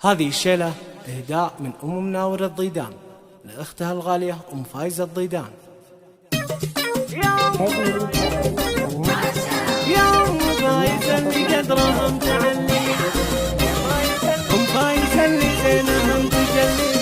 هذه الشيلة إهداء من مناور الضيدان لأختها الغالية فايزة الضيدان. يا فايزة اللي قدرها متعلي، فايزة اللي زينها متجلي،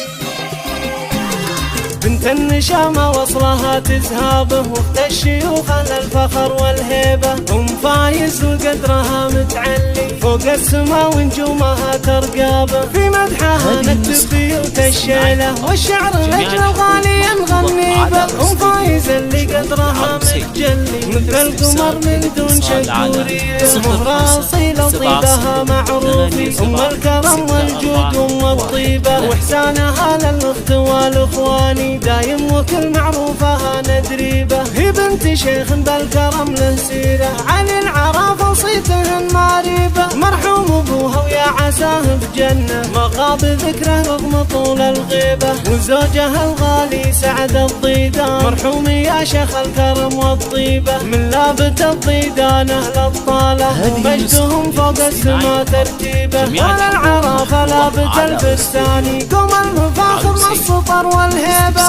بنت النشامة وصلها تزهابه، وقت الشيوخ على الفخر والهيبة. فايز وقدرها متعلي، فوق السما ونجومها ترقابه. في مدحها نكتب بيوت الشيلة، والشعر لجل الغالي نغني به. فايز اللي قدرها متجلي، مثل القمر من دون شكورية. مهرة أصيلة طيبها معروفي، الكرم والجود الطيبة. واحسانها للأخت والإخواني، دايم وكل معروفها ندريبه. هي بنت شيخ بالكرم له سيرة، علي العرافة صيتهن ماريبة. مرحوم ابوها ويا عساه بجنة، ما غاب ذكره رغم طول الغيبة. وزوجها الغالي سعد الضيدان، مرحوم يا شيخ الكرم والطيبة. من لابت الضيدان اهل الطالة، مجدهم فوق السما ترتيبه. ولا العرافة لابت الفستاني، قوم المفاخر السطر والهيبة.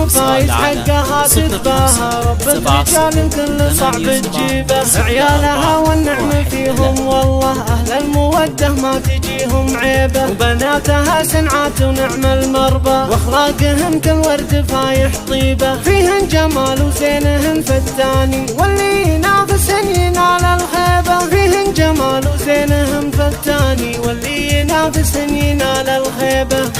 فايز حقها تتباهى، رب الرجال كل صعب تجيبه. عيالها والنعم فيهم والله، أهل المودة ما تجيهم عيبة. وبناتها سنعات ونعم المربى، واخلاقهن كالورد فايح طيبة. فيهن جمال وزينهن فتاني، واللي ينافسهن ينال الخيبة. فيهن جمال وزينهن فتاني، واللي ينافسهن ينال الخيبة.